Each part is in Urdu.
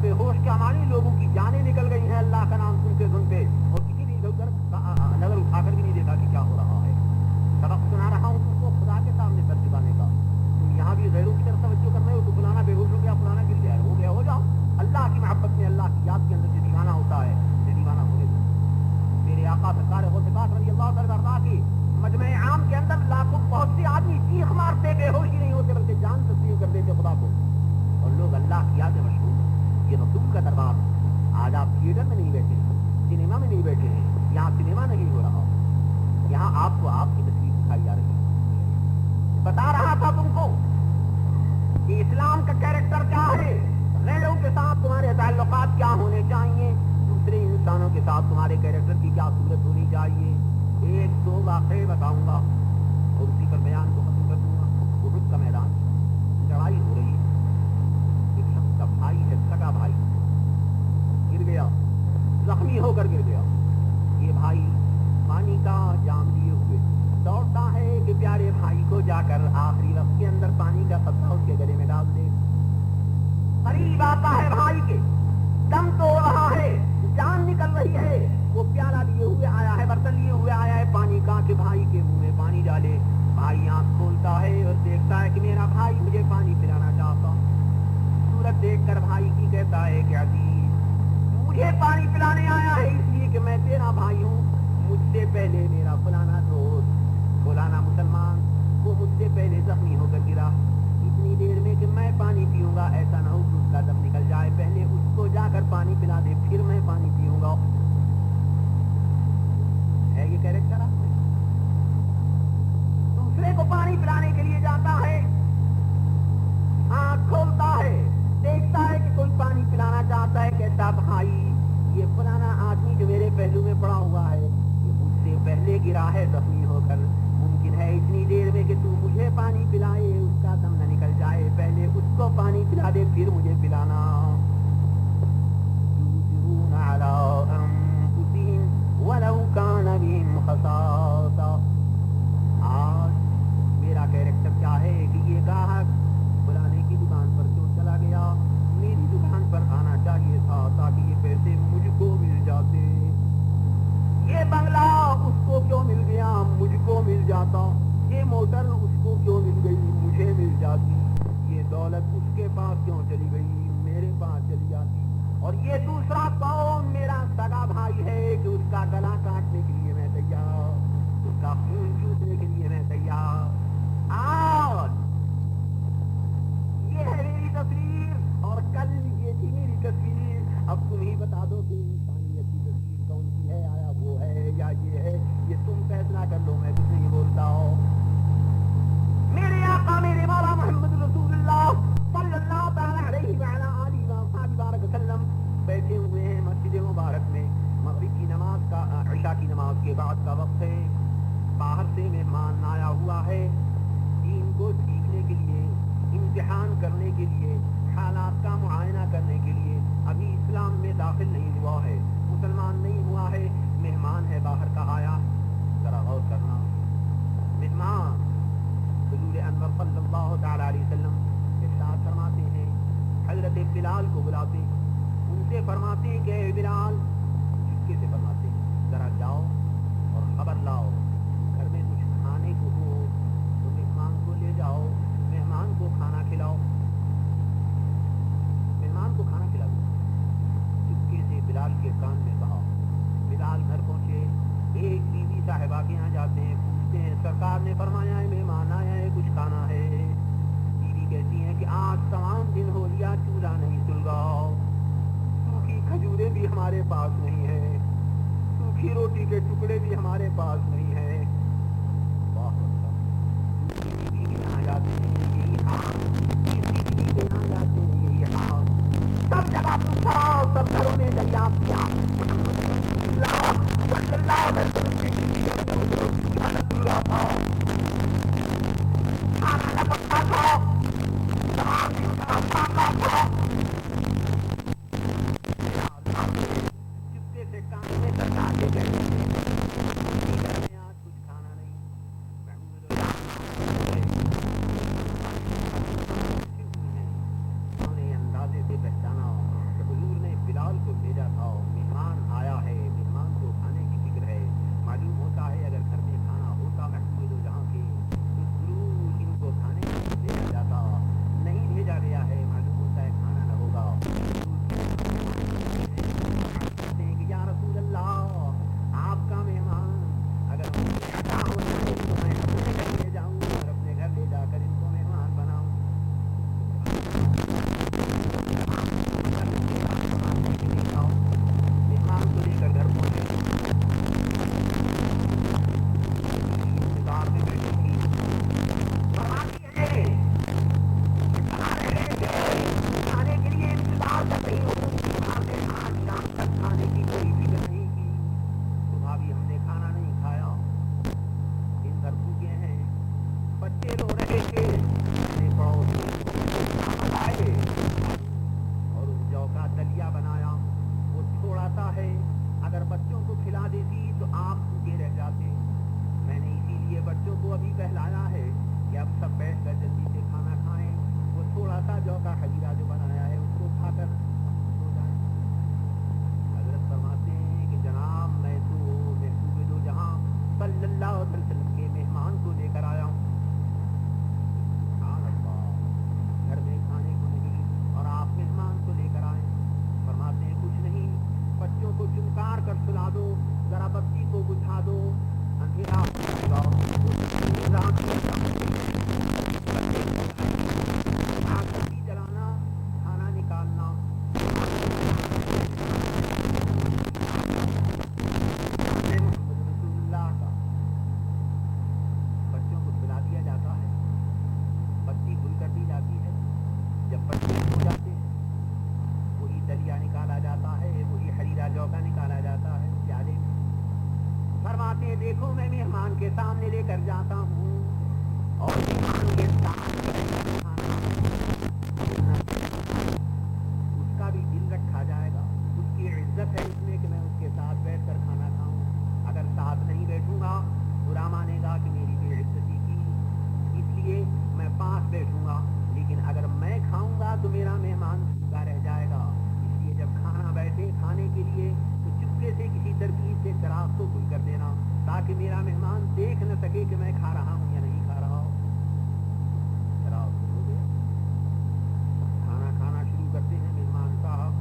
بے ہوش کیا مانی لوگوں کی جانیں نکل گئی ہیں اللہ کا نام سنتے سنتے اور کسی نے ادھر نظر اٹھا کر بھی نہیں دیکھا کہ کیا ہو رہا ہے. سبق سنا رہا ہوں تم کو خدا کے سامنے سر جھکانے کا. تم یہاں بھی غیروں کی طرف توجہ کر رہے ہو تو فلانا بے ہوش ہو گیا فلانا گر گیا ہو گیا ہو جاؤ. اللہ کی محبت میں اللہ کی یاد کے اندر سے دیوانہ ہوتا ہے یہ دیوانہ ہونے دو. میرے آقا سرکار غوث رضی اللہ تعالیٰ کی مجمع عام کے اندر لاکھوں بہت سے آدمی چیخ مارتے بے ہوش ہی نہیں ہوتے بلکہ جان تسلیم کر دیتے خدا کو اور لوگ اللہ کی یاد میں مشغول ہیں. یہ رسول کا دربار. آج آپ تھیٹر میں نہیں بیٹھے ہیں, سنیما میں نہیں بیٹھے ہیں, یہاں سنیما نہیں ہو رہا, یہاں آپ کو آپ کی تصویر دکھائی جا رہی ہے. بتا رہا تھا تم کو کہ اسلام کا کیریکٹر کیا ہے, غیروں کے ساتھ تمہارے تعلقات کیا ہونے چاہیے, دوسرے انسانوں کے ساتھ تمہارے کیریکٹر کی کیا صورت ہونی چاہیے. ایک دو واقعے بتاؤں گا اور اسی پر بیان کو ختم کر دوں گا. احد کا میدان, لڑائی ہو رہی ہے, ایک شخص کا بھائی ہے, سگا بھائی گر گیا, زخمی ہو کر گر گیا. یہ بھائی پانی کا جام لیے ہوئے دوڑتا ہے کہ پیارے بھائی کو جا کر آخری وقت کے اندر پانی کا قطرہ اس کے گلے میں ڈال دے. قریب آتا ہے بھائی کے, دم تو رہا ہے, جان نکل رہی ہے, وہ پیالہ لیے ہوئے آیا ہے, برتن لیے ہوئے آیا ہے پانی کا کہ بھائی کے منہ میں پانی ڈالے. بھائی آنکھ کھولتا ہے اور دیکھتا ہے کہ میرا بھائی مجھے پانی پلانا چاہتا. صورت دیکھ کر بھائی کی کہتا ہے کہ عزیز مجھے پانی پلانے آیا ہے اس لیے کہ میں تیرا بھائی ہوں. مجھ سے پہلے میرا فلانا دوست فلانا مسلمان وہ مجھ سے پہلے زخمی ہو کر گرا. اتنی دیر میں کہ میں پانی پیوں گا ایسا نہ ہو کہ اس کا دم نکل جائے, پہلے اس کو جا کر پانی پلا دے پھر میں پانی پیوں گا. ہے یہ کیریکٹر آپ میں؟ دوسرے کو پانی پلانے کے لیے جاتا ہے, آنکھ کھولتا ہے, دیکھتا ہے کہ کوئی پانی پلانا چاہتا ہے, کہتا بھائی یہ فلانا آدمی جو میرے پہلو میں پڑا ہوا ہے یہ مجھ سے پہلے گرا ہے زخمی ہو کر, ممکن ہے اتنی دیر میں کہ تو مجھے پانی پلائے اس کا دم نہ نکل جائے, پہلے اس کو پانی پلا دے پھر مجھے پلانا. وَلَوْ كَانَ بِهِمْ خَصَاصَةٌ. آج میرا کیریکٹر کیا ہے کہ یہ گاہک فلانے کی دکان پر کیوں چلا گیا, میری دکان پر آنا چاہیے تھا تاکہ یہ پیسے مجھ کو مل جاتے. یہ بنگلہ اس کو کیوں مل گیا, مجھ کو مل جاتا. یہ موٹر اس کو کیوں مل گئی, مجھے مل جاتی. یہ دولت اس کے پاس کیوں چلی گئی, میرے پاس چلی جاتی. اور یہ دوسرا کون, میرا سگا بھائی ہے کہ اس کا گلا کاٹنے کے لیے میں تیار, اس کا خون چوسنے کے لیے میں تیار. آج یہ ہے میری تصویر اور کل یہ تھی میری تصویر. اب تم ہی بتا دو کہ انسانیت کی تصویر کون سی ہے, آیا وہ ہے یا یہ ہے, یہ تم فیصلہ کر لو, میں کچھ نہیں بولتا ہوں. میرے آقا میرے مولا محمد رسول اللہ صلی اللہ تعالی علیہ وعلی آلہ وصحبہ وسلم بیٹھے ہوئے ہیں مسجد مبارک میں. مغرب کی نماز کا, عشاء کی نماز کے بعد کا وقت ہے. باہر سے مہمان آیا ہوا ہے دین کو سیکھنے کے لیے, امتحان کرنے کے لیے, حالات کا معائنہ کرنے کے لیے. ابھی اسلام میں داخل نہیں ہوا ہے, مسلمان نہیں ہوا ہے, مہمان ہے باہر کا آیا. ذرا غور کرنا, مہمان حضور انور صلی اللہ تعالی علیہ وسلم ارشاد فرماتے ہیں, حضرت بلال کو بلاتے, ان سے فرماتے ہیں کہ اے بلال, چپکے سے فرماتے ہیں ذرا جاؤ اور خبر لاؤ, گھر میں کچھ کھانے کو ہو تو مہمان کو لے جاؤ, مہمان کو کھانا کھلاؤ, مہمان کو کھانا کھلا دو. چپکے سے بلال کے کان میں کہا. بلال گھر پہنچے, ایک بیوی صاحبہ کے یہاں جاتے ہیں, پوچھتے ہیں سرکار نے فرمایا ہے مہمان آیا ہے کچھ کھانا ہے. بیوی کہتی ہیں کہ آج تمام دن ہو لیا چولہا نہیں سلگا, سوکھی کھجوریں بھی ہمارے پاس نہیں ہے, سوکھی روٹی کے ٹکڑے بھی ہمارے پاس نہیں ہے. سب جگہ پوچھا, سب گھروں میں دریافت کیا, چپکے سے کام میں کرنا دے گئے, آج کچھ کھانا نہیں. انہوں نے اندازے سے پہچانا, بچوں کو کھلا دیتی تو آپ بھوکے رہ جاتے. میں نے اسی لیے بچوں کو ابھی پہلایا ہے کہ اب سب بیٹھ کر جلدی سے کھانا کھائیں. وہ تھوڑا سا جو کا حجیرہ جو بنایا ہے اس کو کھا کر سو جائیں. حضرت فرماتے ہیں کہ جناب میں تو محبوب دو جہاں صلی اللہ علیہ وسلم کے مہمان کو لے کر آیا ہوں. گھر میں کھانے کو نہیں اور آپ مہمان کو لے کر آئے. فرماتے ہیں کچھ نہیں, بچوں کو چمکار کر سلا دو, ذرا بتی کو بجھا دو, اندھیرا جلانا, کھانا نکالنا. محمد رسول اللہ کا بچوں کو سلا دیا جاتا ہے, بتی گل کر دی جاتی ہے. جب بچے ہو جاتے ہیں وہی دلیا نکالا جاتا ہے, وہی حریرہ جوکا نکالا جاتا ہے پیالے میں. فرماتے ہیں دیکھو میں مہمان کے سامنے لے کر جاتا ہوں اور مہمان کے سامنے اس کا بھی دل رکھا جائے گا. اس کی عزت ہے اس میں کہ میں اس کے ساتھ بیٹھ کر کھانا کھاؤں. اگر ساتھ نہیں بیٹھوں گا برا مانے گا کہ میری بے عزتی کی, اس لیے میں پاس بیٹھوں گا. لیکن اگر میں کھاؤں گا تو میرا مہمان بھوکا رہ جائے گا. اس لیے جب کھانا بیٹھے کھانے کے لیے تو چپکے سے کسی ترکیب سے چراغ کو کھل کر دینا تاکہ میرا مہمان دیکھ نہ سکے کہ میں کھا رہا ہوں یا نہیں کھا رہا ہوں. چراغ ہو گیا, کھانا کھانا شروع کرتے ہیں. مہمان صاحب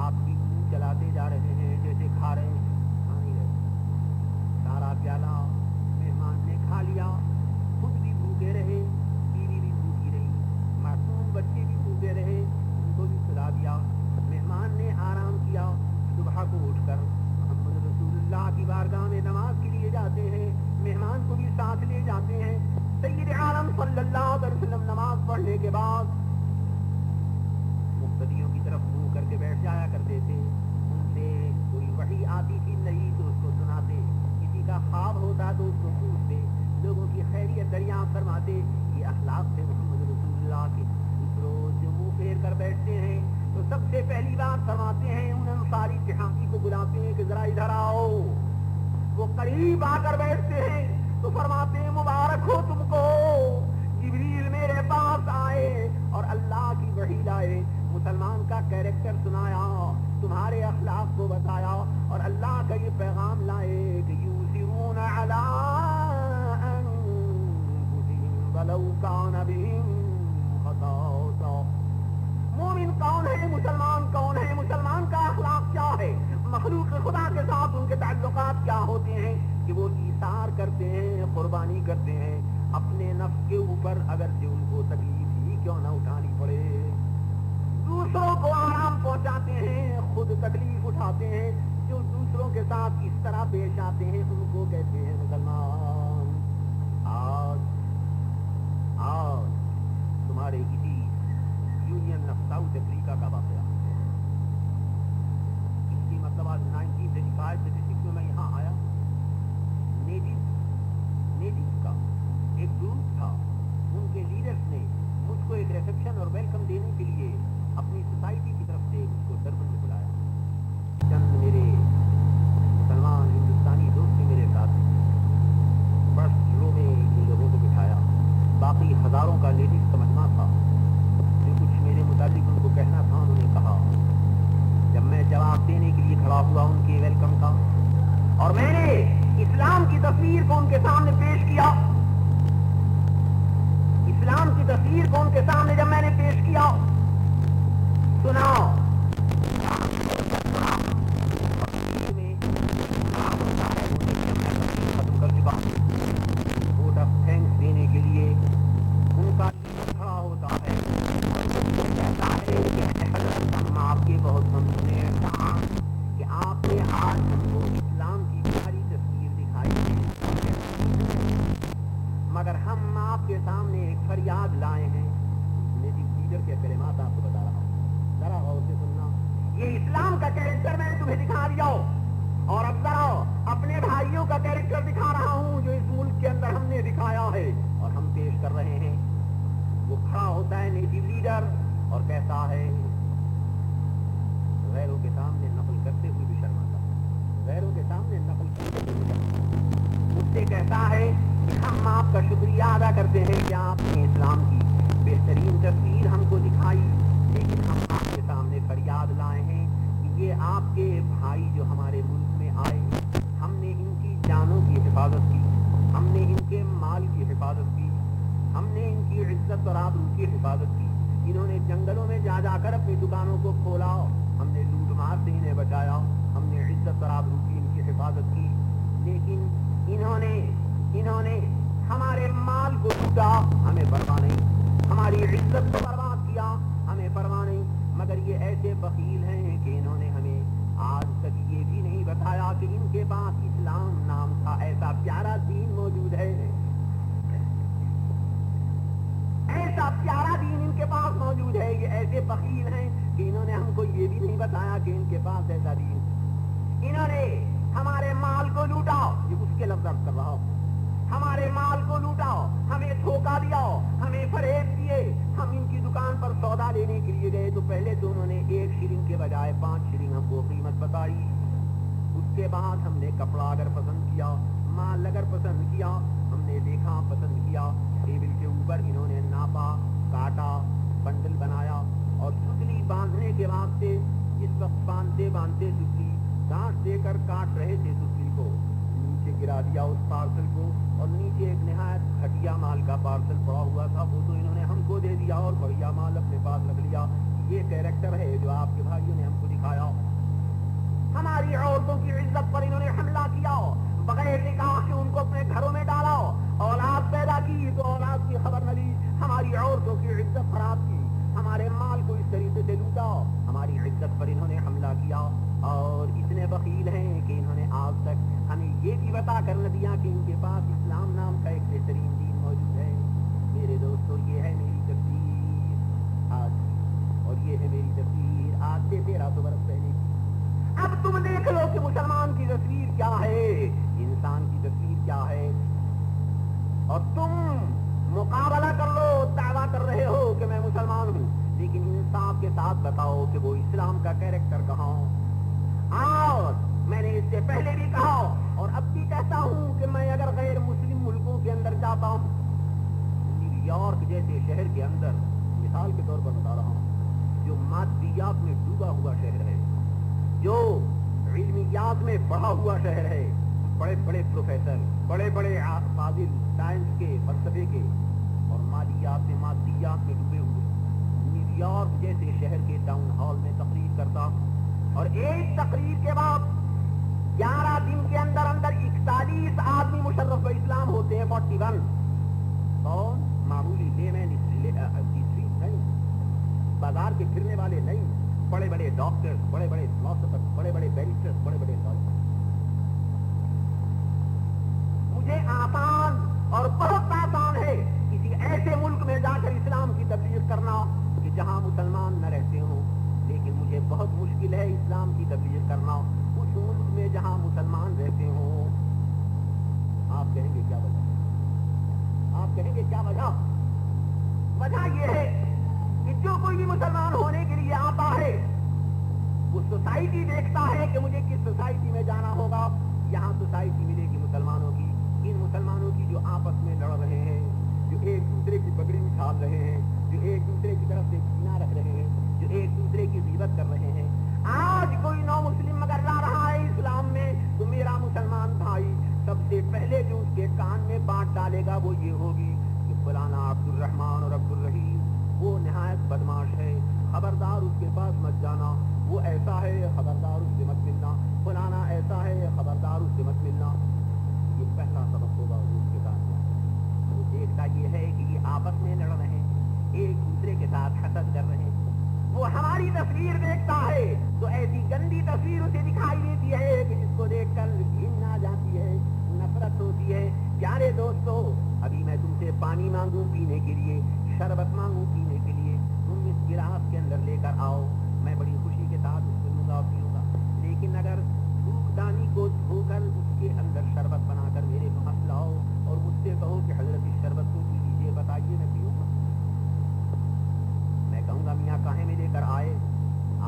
آپ بھی منہ چلاتے جا رہے ہیں جیسے کھا رہے ہیں, کھا نہیں رہے. سارا پیالہ مہمان نے کھا لیا, خود بھی بھوکے رہے, بیوی بھی بھوکی رہی, معصوم بچے بھی بھوکے رہے, ان کو بھی سلا دیا. مہمان نے آرام کیا. صبح کو اٹھ کر محمد رسول اللہ کی بارگاہ میں نماز کے لیے جاتے ہیں. مہمان کو بھی ساتھ لے جاتے ہیں. سید عالم صلی اللہ علیہ وسلم نماز پڑھنے کے بعد مقتدیوں کی طرف منہ کر کے بیٹھ جایا کرتے تھے. ان سے کوئی وحی آتی تھی نہیں تو اس کو سناتے, کسی کا خواب ہوتا تو اس کو پوچھتے, لوگوں کی خیریت دریافت فرماتے. یہ اخلاق تھے محمد رسول اللہ کے. روز جو منہ پھیر کر بیٹھتے ہیں تو سب سے پہلی بات فرماتے ہیں, ان انصاری صحابی کو بلاتے ہیں کہ ذرا ادھر آؤ. وہ قریب آ کر بیٹھتے ہیں تو فرماتے ہیں مبارک ہو تم کو, جبریل میرے پاس آئے اور اللہ کی وحی لائے, مسلمان کا کیریکٹر سنایا, تمہارے اخلاق کو بتایا اور اللہ کا یہ پیغام لائے کہ یؤثرون علی انفسہم ولو کان بہم خصاصہ. مومن کون ہے, مسلمان کون ہے, مسلمان کا اخلاق کیا ہے, مخلوق خدا کے ساتھ ان کے تعلقات کیا ہوتے ہیں کہ وہ ایثار کرتے ہیں, قربانی کرتے ہیں اپنے نفس کے اوپر, اگرچہ ان کو تکلیف ہی کیوں نہ اٹھانی پڑے. دوسروں کو آرام پہنچاتے ہیں, خود تکلیف اٹھاتے ہیں. جو دوسروں کے ساتھ اس طرح پیش آتے ہیں ان کو کہتے ہیں مسلمان. آج تمہارے کسی یونین آف ساؤتھ افریقہ کا واقعہ, اس کی مطلب آج 1935-36 میں میں یہاں آیا. نیٹو کا ایک گروپ تھا, ان کے لیڈرز نے مجھ کو ایک ریسیپشن اور ویلکم دینے کے لیے اپنی سوسائٹی کی طرف سے مجھ کو ڈربن میں بلایا. چند میرے مسلمان ہندوستانی دوست نے میرے ساتھ فرسٹ رو میں ان لوگوں کو بٹھایا. باقی ہزاروں کا لیڈیز کا مجمع تھا. جو کچھ میرے متعلق ان کو کہنا تھا انہوں نے کہا. جب میں جواب دینے کے لیے کھڑا ہوا ان کے ویلکم کا اور میں نے اسلام کی تصویر کو ان کے سامنے پیش کیا, اسلام کی تصویر کو ان کے سامنے جب میں نے پیش کیا, سناؤ ختم کر چکا. ووٹ آف تھینکس دینے کے لیے ان کا کھڑا ہوتا ہے, کہتا ہے کہ ہم آپ کے بہت ممنون ہیں کہ آپ نے آج ہم کو اسلام کی پیاری تصویر دکھائی ہے, مگر ہم آپ کے سامنے ایک فریاد لائے ہیں. میری لیڈر کے کلمات آپ کو بتا رہا ہوں, ذرا غور سے سننا. یہ اسلام کا کیریکٹر میں نے تمہیں دکھا دیا اور اب ذرا اپنے بھائیوں کا کیریکٹر دکھا رہا ہوں جو اس ملک کے اندر ہم نے دکھایا ہے اور ہم پیش کر رہے ہیں. وہ کھڑا ہوتا ہے نیٹو لیڈر اور کہتا ہے, غیروں کے سامنے نقل کرتے ہوئے بھی شرماتا, غیروں کے کرتے ہیں کہ آپ نے اسلام کی بہترین تصویر ہم کو دکھائی، لیکن ہم آپ کے سامنے فریاد لائے ہیں کہ یہ آپ کے بھائی جو ہمارے ملک میں آئے، ہم نے ان کی جانوں کی حفاظت کی، ہم نے ان کے مال کی حفاظت کی، ہم نے ان کی عزت اور آبرو کی حفاظت کی، انہوں نے جنگلوں میں جا جا کر اپنی دکانوں کو کھولا، ہم نے لوٹ مار سے انہیں بچایا، ہم نے عزت اور آبرو کی ان کی حفاظت کی، لیکن انہوں نے ہمارے مال کو لوٹا، ہمیں پرواہ نہیں، ہماری عزت کو برباد کیا، ہمیں پرواہ نہیں، مگر یہ ایسے بخیل ہیں کہ انہوں نے ہمیں آج تک یہ بھی نہیں بتایا کہ ان کے پاس اسلام نام کا ایسا پیارا دین موجود ہے، ایسا پیارا دین ان کے پاس موجود ہے۔ یہ ایسے بخیل ہیں کہ انہوں نے ہم کو یہ بھی نہیں بتایا کہ ان کے پاس ایسا دین، انہوں نے ہمارے مال کو لوٹا، یہ اس کے لفظ کر رہا ہوں، ہمارے مال کو لوٹا، ہمیں دھوکہ دیا، ہمیں فریب دیے، ہم ان کی دکان پر سودا لینے کے لیے گئے تو پہلے تو انہوں نے 1 شلنگ کے بجائے 5 شلنگ ہم کو قیمت بتائی، اس کے بعد ہم نے کپڑا اگر پسند کیا، مال اگر پسند کیا، ہم نے دیکھا پسند کیا، ٹیبل کے اوپر انہوں نے ناپا، کاٹا، بنڈل بنایا اور ستلی باندھنے کے واسطے اس وقت باندھتے ستلی گانٹ دے کر کاٹ رہے تھے ستلی کو، نیچے گرا دیا اس پارسل کو، اور نیچے ایک نہایت گھٹیا مال کا پارسل پڑا ہوا تھا، وہ تو انہوں نے ہم کو دے دیا اور بڑھیا مال اپنے پاس رکھ لیا۔ یہ کیریکٹر ہے جو آپ کے بھائیوں نے ہم کو دکھایا۔ ہماری عورتوں کی عزت پر انہوں نے حملہ کیا، بغیر نکاح کے ان کو اپنے گھروں میں ڈالا، اولاد پیدا کی تو اولاد کی خبر نہ لی، ہماری عورتوں کی عزت خراب کی، ہمارے مال کو اس طریقے سے لوٹا، ہماری عزت پر انہوں نے حملہ کیا، اور اتنے بخیل ہیں کہ انہوں نے آج تک ہمیں یہ بھی بتا کر نہ دیا کہ ان کے پاس اسلام نام کا ایک بہترین دین موجود ہے۔ میرے دوستو، یہ ہے میری تفسیر آج، اور یہ ہے میری تفسیر آج سے 1300 برس پہلے کی۔ اب تم دیکھ لو کہ مسلمان کی تصویر کیا ہے، انسان کی تصویر کیا ہے، اور تم مقابلہ کر لو، دعویٰ کر رہے ہو کہ میں مسلمان ہوں، لیکن انصاف کے ساتھ بتاؤ کہ وہ اسلام کا کیریکٹر کہاں ہو۔ اور میں نے اس سے پہلے بھی کہا اور اب بھی کہتا ہوں کہ میں اگر غیر مسلم ملکوں کے اندر جاتا ہوں، نیو یارک جیسے شہر کے اندر، مثال کے طور پر بتا رہا ہوں، جو مادیات میں ڈوبا ہوا شہر ہے، جو علمیات میں پڑھا ہوا شہر ہے، بڑے بڑے پروفیسر، بڑے بڑے فاضل سائنس کے، فلسفے کے، اور مادیات میں ڈوبے ہوئے، نیو یارک جیسے شہر کے ٹاؤن ہال میں تقریر کرتا، اور ایک تقریر کے بعد 11 دن کے اندر 41 آدمی مشرف اسلام ہوتے ہیں، 41 کون؟ معمولی لے مین نہیں، بازار کے پھرنے والے نہیں، بڑے بڑے ڈاکٹر، بڑے بڑے فلاسفر، بڑے بڑے بیرسٹر، بڑے بڑے لائر۔ مجھے آسان اور بہت آسان ہے کسی ایسے ملک میں جا کر اسلام کی تبلیغ کرنا کہ جہاں مسلمان نہ رہتے ہوں، لیکن مجھے بہت مشکل ہے اسلام کی تبلیغ کرنا اس ملک میں جہاں مسلمان رہتے ہوں۔ آپ کہیں گے کیا وجہ؟ آپ کہیں گے کیا وجہ؟ وجہ یہ ہے کہ جو کوئی بھی مسلمان ہونے کے لیے آتا ہے، وہ سوسائٹی دیکھتا ہے کہ مجھے کس سوسائٹی میں جانا ہوگا، یہاں سوسائٹی ملے گی مسلمانوں کی، ان مسلمانوں کی جو آپس میں لڑ رہے ہیں، جو ایک دوسرے کی پگڑی اچھال رہے ہیں، جو ایک دوسرے کی طرف سے کینہ رکھ رہے ہیں، جو ایک دوسرے کی غیبت کر رہے ہیں۔ آج کوئی نو مسلم اگر لا رہا ہے اسلام میں تو میرا مسلمان بھائی سب سے پہلے جو اس کے کان میں بات ڈالے گا وہ یہ ہوگی کہ فلانا عبد الرحمان اور عبد الرحیم وہ نہایت بدماش ہے، خبردار اس کے پاس مت جانا، وہ ایسا ہے، خبردار اس سے مت ملنا، فلانا ایسا ہے، خبردار اس سے مت ملنا۔ یہ پہلا سبق ہوگا اس کے کان میں۔ وہ دیکھتا یہ ہے کہ یہ آپس میں لڑ رہے ہیں، ایک دوسرے کے ساتھ حسد کر رہے ہیں، وہ ہماری تصویر دیکھتا ہے تو ایسی گندی تصویر اسے دکھائی دیتی ہے کہ جس کو دیکھ کر گھن آ جاتی ہے، نفرت ہوتی ہے۔ پیارے دوستو، ابھی میں تم سے پانی مانگوں پینے کے لیے، شربت مانگوں پینے کے لیے، تم اس گلاس کے اندر لے کر آؤ، میں بڑی خوشی کے ساتھ اس کو لوں گا اور پیوں گا، لیکن اگر دھوپ دانی کو دھو کر اس کے اندر شربت بنا کر میرے پاس لاؤ اور مجھ سے کہو کہ حضرت اس شربت کو پی لیجیے، بتائیے میں پیوں گا؟ میں کہوں گا میاں کہیں میں لے کر آئے،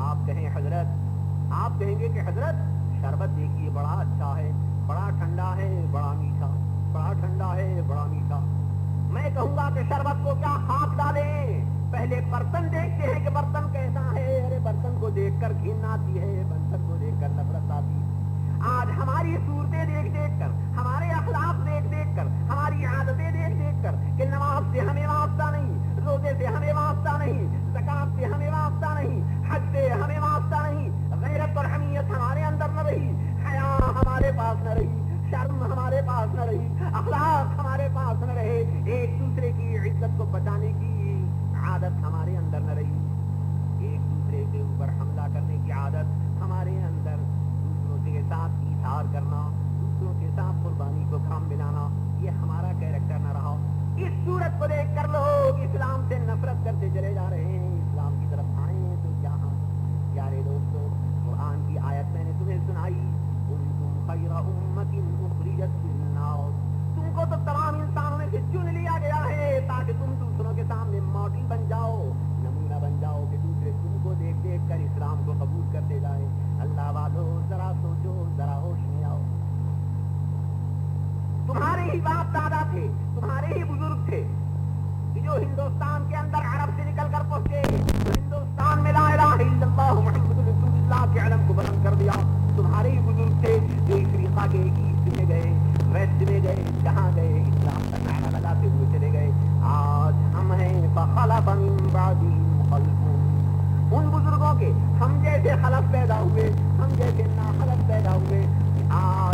آپ کہیں حضرت، آپ کہیں گے کہ حضرت شربت دیکھیے بڑا اچھا ہے، بڑا ٹھنڈا ہے، بڑا میٹھا، بڑا ٹھنڈا ہے، بڑا میٹھا۔ میں کہوں گا کہ شربت کو کیا ہاتھ ڈالیں، پہلے برتن دیکھتے ہیں کہ برتن کیسا ہے، ارے برتن کو دیکھ کر گھن آتی ہے، برتن کو دیکھ کر نفرت آتی ہے۔ آج ہماری صورتیں دیکھ دیکھ کر، ہمارے اخلاق دیکھ دیکھ کر، ہماری عادتیں دیکھ دیکھ کر کہ نماز سے ہمیں واسطہ نہیں، روزے سے ہمیں واسطہ نہیں، زکات سے ہمیں واسطہ نہیں، حج سے ہمیں واسطہ نہیں، غیرت اور حمیت ہمارے اندر نہ رہی، حیا ہمارے پاس نہ رہی، شرم ہمارے پاس نہ رہی، اخلاق ہمارے پاس نہ رہے، ایک دوسرے کی عزت کو بچانے کی عادت ہمارے اندر نہ رہی، ایک دوسرے کے اوپر حملہ کرنے کی عادت ہمارے اندر، دوسروں کے ساتھ ایثار کرنا، دوسروں کے ساتھ قربانی کو کام ملانا، یہ ہمارا کیریکٹر نہ رہا۔ اس صورت کو دیکھ کر لوگ اسلام سے نفرت کرتے چلے جا رہے ہیں، اسلام کی طرف آئیں تو یہاں پیارے دوستوں قرآن کی آیت میں نے تمہیں سنائی، کنتم خیر امۃ اخرجت للناس، تم کو تو تمام انسانوں میں سے چن لیا گیا ہے تاکہ تم دوسروں کے سامنے ماڈل بن جاؤ، نمونہ بن جاؤ کہ دوسرے تم کو دیکھ دیکھ کر اسلام کو قبول کرتے جائیں۔ اللہ والو ذرا سوچو، ذرا ہوش میں آؤ، تمہارے ہی باپ دادا تھے، تمہارے ہی بزرگ تھے کہ جو ہندوستان کے اندر عرب سے نکل کر پہنچے، جو ہندوستان میں لا الہ الا اللہ محمد رسول اللہ کے علم کو بلند کر دیا، تمہارے ہی بزرگ تھے جو افریقہ کے ایسٹ میں گئے، ویسٹ میں گئے، جہاں گئے اسلام کا نعرہ لگاتے ہوئے چلے گئے۔ آج ہم ہیں فخلف من بعدہم خلف، ان بزرگوں کے ہم جیسے خلف پیدا ہوئے